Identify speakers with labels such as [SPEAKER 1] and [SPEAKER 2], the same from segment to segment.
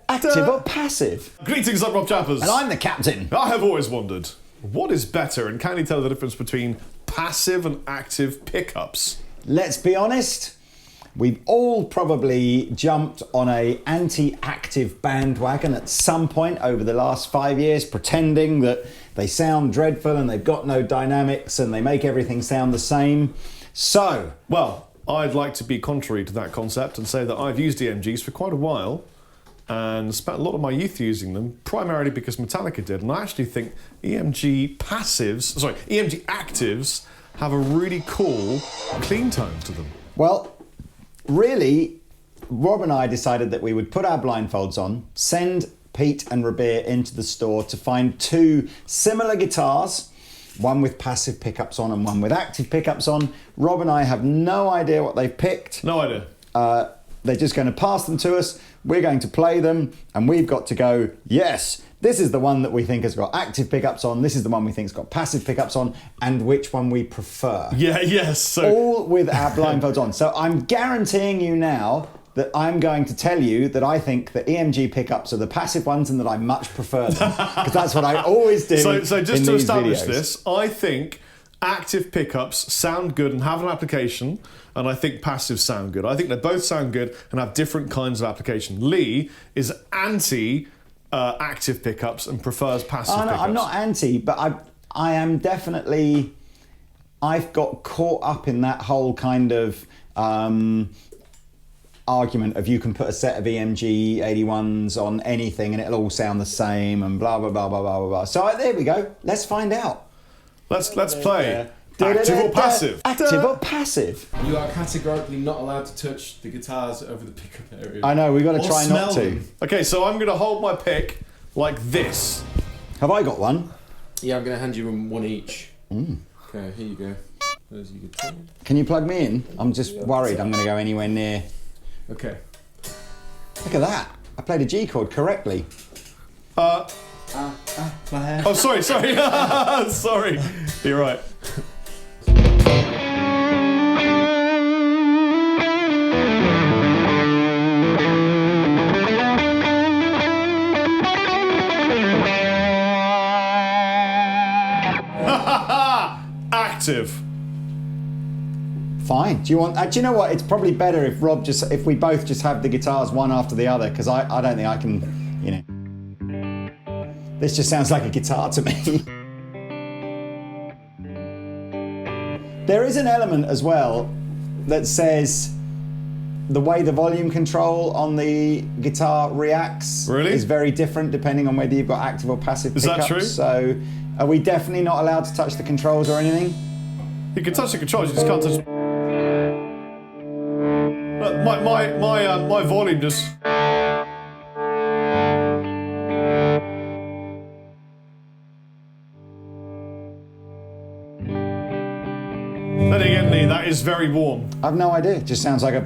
[SPEAKER 1] Active or passive?
[SPEAKER 2] Greetings, I'm Rob Chappers.
[SPEAKER 1] And I'm the captain.
[SPEAKER 2] I have always wondered, what is better and can you tell the difference between passive and active pickups?
[SPEAKER 1] Let's be honest, we've all probably jumped on a anti-active bandwagon at some point over the last 5 years, pretending that they sound dreadful and they've got no dynamics and they make everything sound the same. So,
[SPEAKER 2] well, I'd like to be contrary to that concept and say that I've used EMGs for quite a while and spent a lot of my youth using them, primarily because Metallica did, and I actually think EMG actives have a really cool, clean tone to them.
[SPEAKER 1] well, really, Rob and I decided that we would put our blindfolds on, send Pete and Rabir into the store to find two similar guitars, one with passive pickups on and one with active pickups on. Rob and I have no idea what they've picked.
[SPEAKER 2] No idea.
[SPEAKER 1] They're just going to pass them to us, we're going to play them, and we've got to go, yes, this is the one that we think has got active pickups on, this is the one we think's got passive pickups on, and which one we prefer.
[SPEAKER 2] Yes. So
[SPEAKER 1] all with our blindfolds on. So I'm guaranteeing you now that I'm going to tell you that I think the EMG pickups are the passive ones and that I much prefer them. Because that's what I always do.
[SPEAKER 2] So just to establish
[SPEAKER 1] videos.
[SPEAKER 2] this, I think active pickups sound good and have an application, and I think passives sound good. I think they both sound good and have different kinds of application. Lee is anti active pickups and prefers passive pickups.
[SPEAKER 1] I'm not anti, but I am definitely... I've got caught up in that whole kind of argument of you can put a set of EMG 81s on anything and it'll all sound the same and blah, blah, blah, blah, blah, blah. So there we go. Let's find out.
[SPEAKER 2] Let's play. Active or passive?
[SPEAKER 1] Active or passive?
[SPEAKER 3] You are categorically not allowed to touch the guitars over the pickup area.
[SPEAKER 1] I know, we've got to try not to.
[SPEAKER 3] Them.
[SPEAKER 2] Okay, so I'm going to hold my pick like this.
[SPEAKER 1] Have I got one?
[SPEAKER 3] Yeah, I'm going to hand you one each. Okay, here you go. There's your guitar.
[SPEAKER 1] Can you plug me in? I'm just worried I'm going to go anywhere near.
[SPEAKER 3] Okay.
[SPEAKER 1] Look at that. I played a G chord correctly.
[SPEAKER 2] Oh, sorry. Sorry. You're right. Active.
[SPEAKER 1] Fine. Do you want? Do you know what? It's probably better if if we both just have the guitars one after the other, because I don't think I can, you know. This just sounds like a guitar to me. There is an element as well that says the way the volume control on the guitar reacts is very different depending on whether you've got active or passive pickups.
[SPEAKER 2] Is that true?
[SPEAKER 1] So are we definitely not allowed to touch the controls or anything?
[SPEAKER 2] You can touch the controls, you just can't touch... My volume just... Then again, Lee, that is very warm.
[SPEAKER 1] I've no idea. It just sounds like a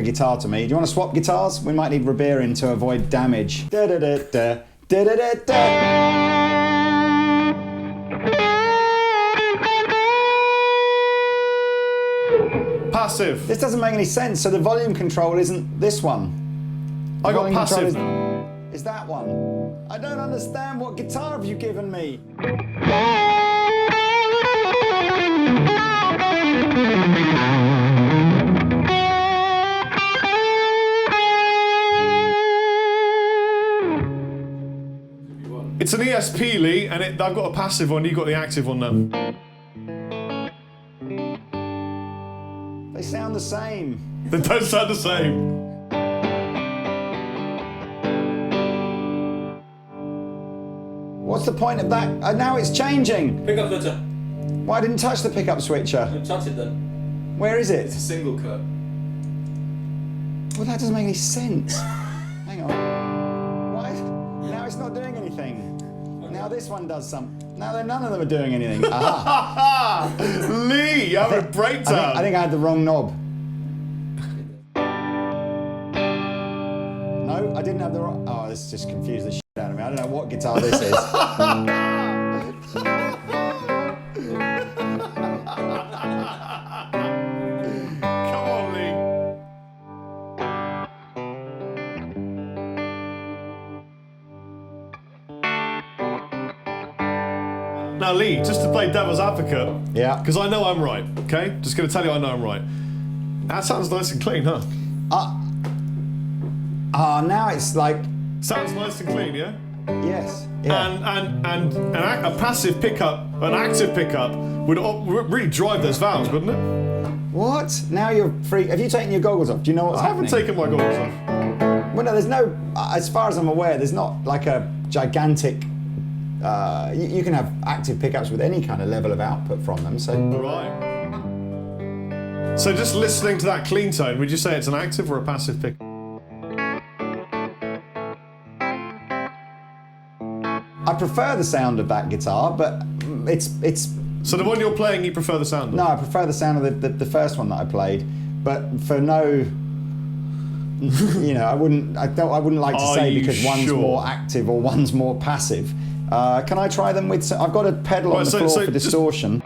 [SPEAKER 1] guitar to me. Do you want to swap guitars? We might need Rabir in to avoid damage. Da da da da da da da da.
[SPEAKER 2] Passive.
[SPEAKER 1] This doesn't make any sense. So the volume control isn't this one.
[SPEAKER 2] I got passive.
[SPEAKER 1] Is that one? I don't understand. What guitar have you given me?
[SPEAKER 2] It's an ESP, Lee, and I've got a passive one, you've got the active one now.
[SPEAKER 1] They sound the same.
[SPEAKER 2] They don't sound the same.
[SPEAKER 1] What's the point of that? Now it's changing.
[SPEAKER 4] Pickup switcher.
[SPEAKER 1] Why didn't touch the pickup switcher?
[SPEAKER 4] Touch it then.
[SPEAKER 1] Where is it?
[SPEAKER 3] It's a single cut.
[SPEAKER 1] Well, that doesn't make any sense. Hang on. Why? Now it's not doing anything. Okay. Now this one does something. Now none of them are doing anything. Aha!
[SPEAKER 2] Lee, you have a breakdown.
[SPEAKER 1] I think I had the wrong knob. No, I didn't have the wrong... Oh, this just confused the shit out of me. I don't know what guitar this is.
[SPEAKER 2] Now, Lee, just to play devil's advocate,
[SPEAKER 1] Yeah.
[SPEAKER 2] because I know I'm right, okay? Just going to tell you I know I'm right. That sounds nice and clean, huh?
[SPEAKER 1] Now it's like,
[SPEAKER 2] Sounds nice and clean, yeah?
[SPEAKER 1] yes. Yeah.
[SPEAKER 2] And a passive pickup, an active pickup, would really drive those valves, wouldn't it?
[SPEAKER 1] What? Now you're free. Have you taken your goggles off? Do you know what's
[SPEAKER 2] I haven't
[SPEAKER 1] happening?
[SPEAKER 2] taken my goggles off.
[SPEAKER 1] Well, no, there's no, as far as I'm aware, there's not like a gigantic, you can have active pickups with any kind of level of output from them, so.
[SPEAKER 2] Right. So just listening to that clean tone, would you say it's an active or a passive pick?
[SPEAKER 1] I prefer the sound of that guitar, but it's.
[SPEAKER 2] So the one you're playing, you prefer the sound of?
[SPEAKER 1] No, I prefer the sound of the first one that I played, but for no. I wouldn't like to
[SPEAKER 2] Are
[SPEAKER 1] say
[SPEAKER 2] you
[SPEAKER 1] because one's
[SPEAKER 2] sure?
[SPEAKER 1] more active or one's more passive. Can I try them with? I've got a pedal on the floor for distortion.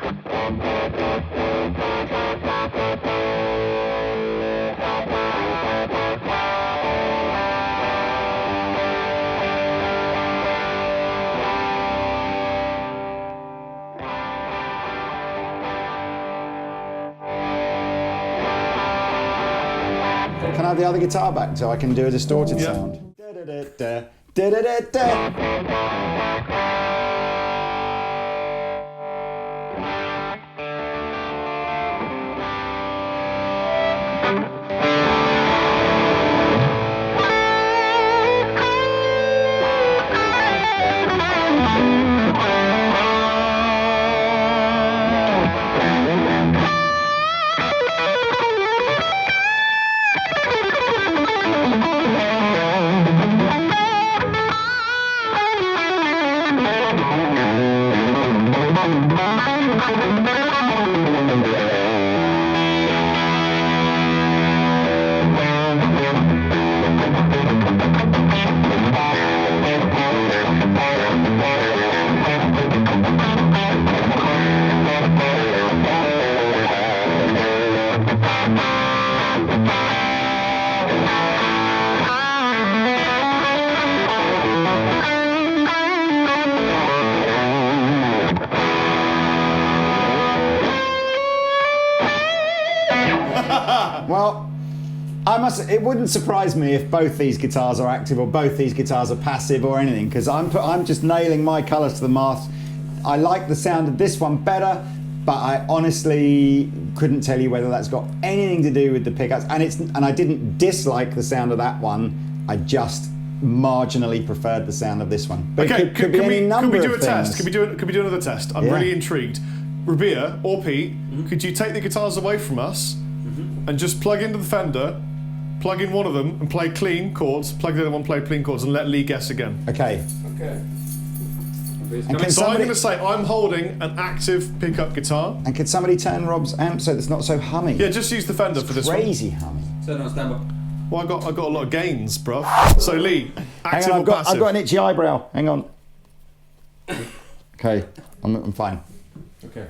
[SPEAKER 1] Can I have the other guitar back so I can do a distorted
[SPEAKER 2] Yeah.
[SPEAKER 1] sound? Da-da-da-da, da-da-da-da. Well, it wouldn't surprise me if both these guitars are active or both these guitars are passive or anything, because I'm just nailing my colours to the mast. I like the sound of this one better, but I honestly couldn't tell you whether that's got anything to do with the pickups. And I didn't dislike the sound of that one. I just marginally preferred the sound of this one. But
[SPEAKER 2] Okay,
[SPEAKER 1] it could be any
[SPEAKER 2] could
[SPEAKER 1] number
[SPEAKER 2] we do
[SPEAKER 1] of
[SPEAKER 2] a test?
[SPEAKER 1] things.
[SPEAKER 2] Could we do another test? I'm
[SPEAKER 1] Yeah.
[SPEAKER 2] really intrigued. Rabia or Pete, could you take the guitars away from us and just plug into the Fender, plug in one of them and play clean chords, plug the other one, play clean chords, and let Lee guess again?
[SPEAKER 1] Okay.
[SPEAKER 3] Okay.
[SPEAKER 1] And can
[SPEAKER 2] So I'm
[SPEAKER 1] somebody,
[SPEAKER 2] going to say I'm holding an active pickup guitar.
[SPEAKER 1] and can somebody turn Rob's amp so it's not so hummy?
[SPEAKER 2] Yeah, just use the Fender for this one.
[SPEAKER 1] Crazy hummy.
[SPEAKER 3] Turn on standby.
[SPEAKER 2] Well, I got a lot of gains, bruv. So Lee,
[SPEAKER 1] Hang
[SPEAKER 2] active
[SPEAKER 1] on,
[SPEAKER 2] or passive?
[SPEAKER 1] I've got an itchy eyebrow. Hang on. Okay, I'm fine.
[SPEAKER 3] Okay.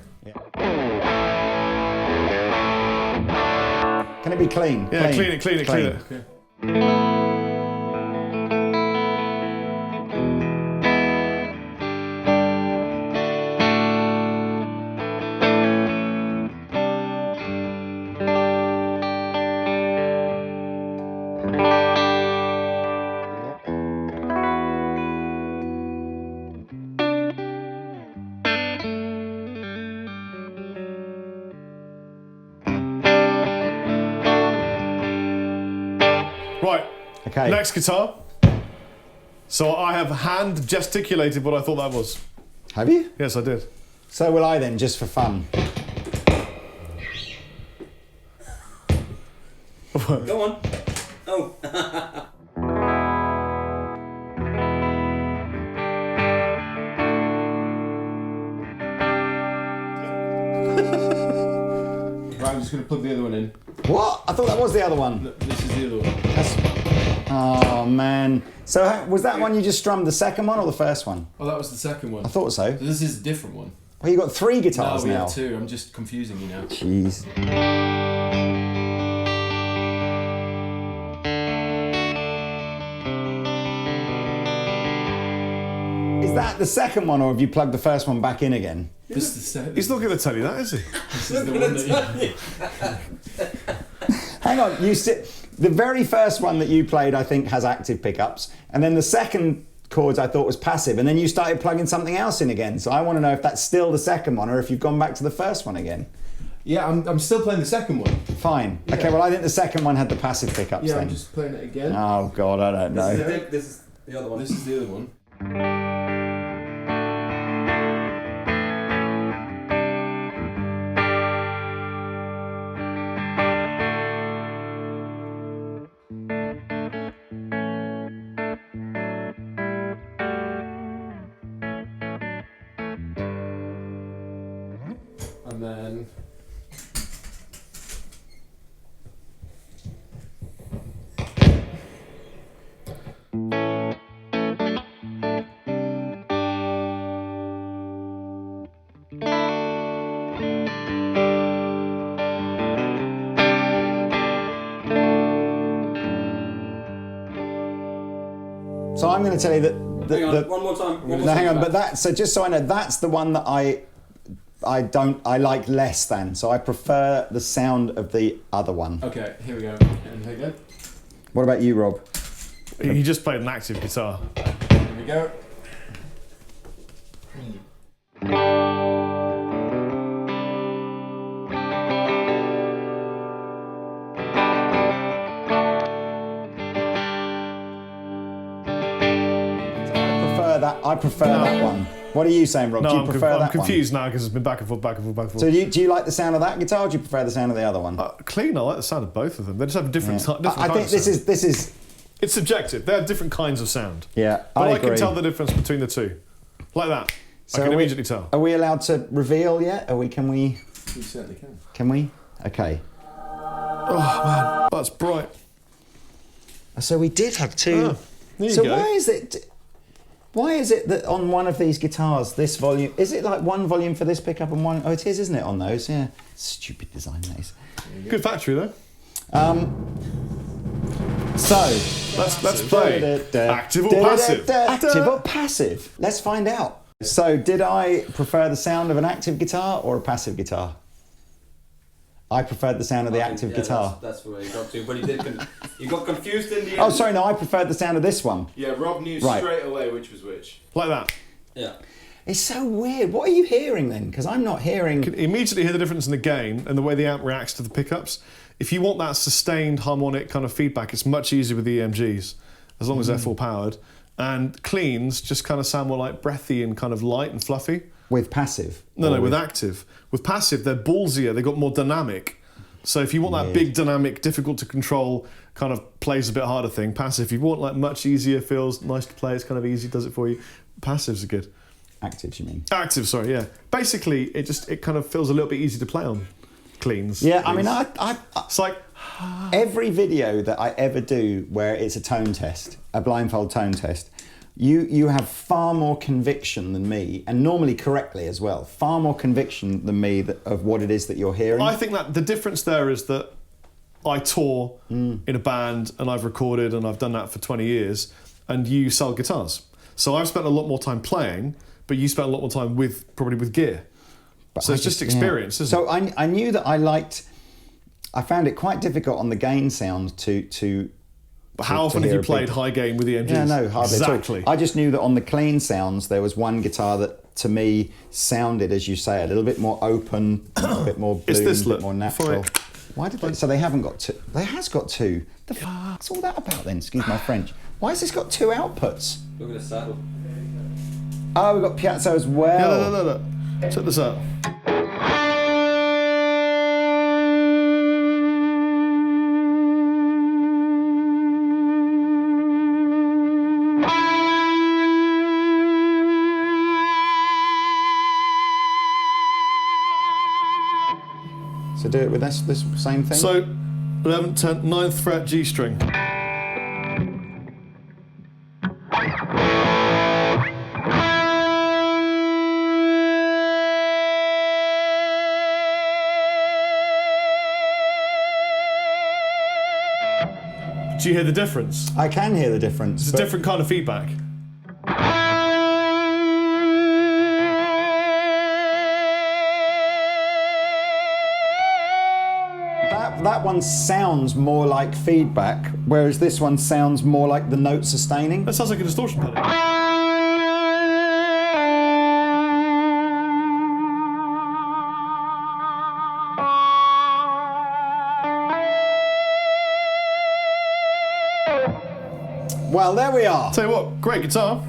[SPEAKER 1] Can it be clean?
[SPEAKER 2] Yeah, clean it.
[SPEAKER 3] Okay.
[SPEAKER 2] Right.
[SPEAKER 1] Okay.
[SPEAKER 2] Next guitar. So I have hand gesticulated what I thought that was.
[SPEAKER 1] Have you?
[SPEAKER 2] Yes, I did.
[SPEAKER 1] So will I then, just for fun.
[SPEAKER 3] Go on. Oh. Right, I'm just going to plug the other one in.
[SPEAKER 1] What? I thought that was the other one.
[SPEAKER 3] Look, this is the other one.
[SPEAKER 1] Oh man. So was that one you just strummed the second one or the first one?
[SPEAKER 3] Oh, that was the second one.
[SPEAKER 1] I thought so.
[SPEAKER 3] This is a different one.
[SPEAKER 1] Well, you got three
[SPEAKER 3] No,
[SPEAKER 1] guitars
[SPEAKER 3] we
[SPEAKER 1] now.
[SPEAKER 3] have two. I'm just confusing you now.
[SPEAKER 1] Jeez. Is that the second one, or have you plugged the first one back in again?
[SPEAKER 3] This is the second.
[SPEAKER 2] He's not going to tell you that, is he?
[SPEAKER 3] This is the one that
[SPEAKER 1] Hang on, the very first one that you played, I think, has active pickups, and then the second chords I thought was passive, and then you started plugging something else in again. So I want to know if that's still the second one, or if you've gone back to the first one again.
[SPEAKER 3] Yeah, I'm still playing the second one.
[SPEAKER 1] Fine.
[SPEAKER 3] Yeah.
[SPEAKER 1] Okay, well, I think the second one had the passive pickups
[SPEAKER 3] Yeah,
[SPEAKER 1] then.
[SPEAKER 3] I'm just playing it again.
[SPEAKER 1] Oh, God, I don't know.
[SPEAKER 4] This is the other one.
[SPEAKER 3] This is the other one. And then
[SPEAKER 1] So I'm going to tell you that...
[SPEAKER 4] Hang on, one more time.
[SPEAKER 1] No, hang on, but so just so I know, that's the one that I like less than. So I prefer the sound of the other one.
[SPEAKER 3] okay, here we go. And here we go.
[SPEAKER 1] What about you, Rob?
[SPEAKER 2] He just played an active guitar.
[SPEAKER 3] Here we go.
[SPEAKER 1] I prefer that one. What are you saying, Rob?
[SPEAKER 2] No,
[SPEAKER 1] do you prefer that
[SPEAKER 2] I'm confused now because it's been back and forth, back and forth, back and forth.
[SPEAKER 1] So do you like the sound of that guitar, or do you prefer the sound of the other one?
[SPEAKER 2] Clean, I like the sound of both of them. They just have a different, different
[SPEAKER 1] I
[SPEAKER 2] kind
[SPEAKER 1] think
[SPEAKER 2] of
[SPEAKER 1] this
[SPEAKER 2] sound.
[SPEAKER 1] is.
[SPEAKER 2] It's subjective. They have different kinds of sound.
[SPEAKER 1] Yeah,
[SPEAKER 2] But I
[SPEAKER 1] agree.
[SPEAKER 2] can tell the difference between the two. Like that.
[SPEAKER 1] So
[SPEAKER 2] I can
[SPEAKER 1] are we-
[SPEAKER 2] immediately tell.
[SPEAKER 1] Are we allowed to reveal yet? Can we?
[SPEAKER 3] You certainly can.
[SPEAKER 1] Can we? Okay.
[SPEAKER 2] Oh, man. That's bright.
[SPEAKER 1] So we did have two.
[SPEAKER 2] Ah, there you
[SPEAKER 1] so
[SPEAKER 2] go.
[SPEAKER 1] why is it that on one of these guitars, this volume, is it like one volume for this pickup and one? Oh, it is, isn't it, on those? Yeah. Stupid design, that is.
[SPEAKER 2] Good factory, though.
[SPEAKER 1] So,
[SPEAKER 2] Let's play. Active or passive?
[SPEAKER 1] Active or passive? Let's find out. So, did I prefer the sound of an active guitar or a passive guitar? I preferred the sound of the active guitar.
[SPEAKER 4] That's where you got to, but you got confused in the end.
[SPEAKER 1] Oh, sorry, no, I preferred the sound of this one.
[SPEAKER 3] Yeah, Rob knew
[SPEAKER 1] Right.
[SPEAKER 3] straight away which was which.
[SPEAKER 2] Like that.
[SPEAKER 4] Yeah.
[SPEAKER 1] It's so weird. What are you hearing then? Because I'm not hearing...
[SPEAKER 2] You can immediately hear the difference in the gain and the way the amp reacts to the pickups. If you want that sustained harmonic kind of feedback, it's much easier with the EMGs, as long as they're full powered. And cleans just kind of sound more like breathy and kind of light and fluffy.
[SPEAKER 1] With passive?
[SPEAKER 2] No, with active. With passive, they're ballsier, they've got more dynamic. So if you want that big, dynamic, difficult to control, kind of plays a bit harder thing, passive. If you want like much easier, feels nice to play, it's kind of easy, does it for you, passives are good.
[SPEAKER 1] Actives, you mean?
[SPEAKER 2] Active, sorry, yeah. Basically, it kind of feels a little bit easy to play on cleans.
[SPEAKER 1] Yeah, I mean,
[SPEAKER 2] It's like...
[SPEAKER 1] every video that I ever do where it's a tone test, a blindfold tone test, you have far more conviction than me, and normally correctly as well, far more conviction than me of what it is that you're hearing.
[SPEAKER 2] I think that the difference there is that I tour in a band and I've recorded and I've done that for 20 years, and you sell guitars. So I've spent a lot more time playing, but you spent a lot more time probably with gear.
[SPEAKER 1] But
[SPEAKER 2] So
[SPEAKER 1] I
[SPEAKER 2] it's just experience, isn't
[SPEAKER 1] so I knew that I found it quite difficult on the gain sound to
[SPEAKER 2] But how often have
[SPEAKER 1] hear
[SPEAKER 2] you
[SPEAKER 1] a
[SPEAKER 2] played
[SPEAKER 1] big-
[SPEAKER 2] high gain with the EMGs?
[SPEAKER 1] Yeah, no, hardly
[SPEAKER 2] exactly.
[SPEAKER 1] at all. I just knew that on the clean sounds, there was one guitar that, to me, sounded, as you say, a little bit more open, a bit more bloom,
[SPEAKER 2] It's this
[SPEAKER 1] a
[SPEAKER 2] look.
[SPEAKER 1] bit more natural.
[SPEAKER 2] Fine.
[SPEAKER 1] Why did they? So they haven't got two. They has got two. The what's all that about then? Excuse my French. Why has this got two outputs?
[SPEAKER 4] Look at the saddle.
[SPEAKER 1] Oh, we've got piezo as well.
[SPEAKER 2] Yeah, look. Check this out.
[SPEAKER 1] So do it with this same thing.
[SPEAKER 2] So, 11th, 10th, 9th fret G string. Do you hear the difference?
[SPEAKER 1] I can hear the difference.
[SPEAKER 2] It's a
[SPEAKER 1] but
[SPEAKER 2] different kind of feedback.
[SPEAKER 1] that one sounds more like feedback, whereas this one sounds more like the note sustaining.
[SPEAKER 2] That sounds like a distortion pedal.
[SPEAKER 1] Well, there we are.
[SPEAKER 2] Tell you what, great guitar.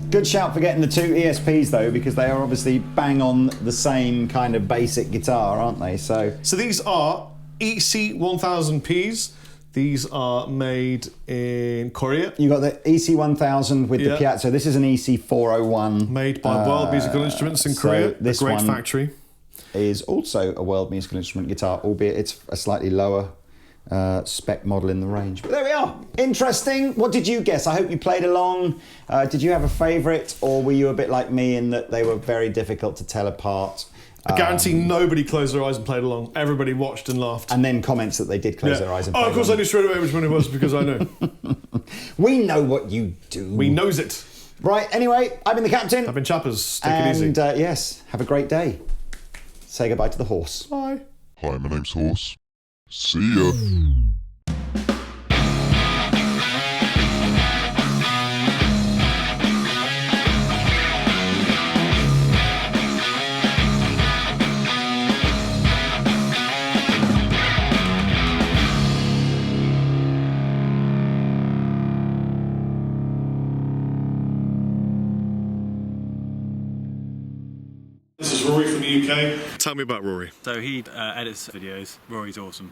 [SPEAKER 1] Good shout for getting the two ESPs though, because they are obviously bang on the same kind of basic guitar, aren't they? So
[SPEAKER 2] these are EC1000Ps. These are made in Korea.
[SPEAKER 1] you got the EC1000 with the Piazza. This is an EC401.
[SPEAKER 2] Made by World Musical Instruments in Korea.
[SPEAKER 1] This
[SPEAKER 2] a great
[SPEAKER 1] one
[SPEAKER 2] factory.
[SPEAKER 1] is also a World Musical Instrument guitar, albeit it's a slightly lower spec model in the range. But there we are. Interesting. What did you guess? I hope you played along. Did you have a favourite, or were you a bit like me in that they were very difficult to tell apart?
[SPEAKER 2] I guarantee nobody closed their eyes and played along. Everybody watched and laughed.
[SPEAKER 1] And then comments that they did close their eyes and play
[SPEAKER 2] of course
[SPEAKER 1] along.
[SPEAKER 2] I knew straight away which one it was because I know.
[SPEAKER 1] We know what you do.
[SPEAKER 2] We knows it.
[SPEAKER 1] Right, anyway, I've been the captain.
[SPEAKER 2] I've been Chappers. Take it easy.
[SPEAKER 1] And yes, have a great day. Say goodbye to the horse.
[SPEAKER 2] Bye.
[SPEAKER 5] Hi, my name's Horse. See ya.
[SPEAKER 2] This is Rory from the UK. Tell me about Rory.
[SPEAKER 6] So he edits videos. Rory's awesome.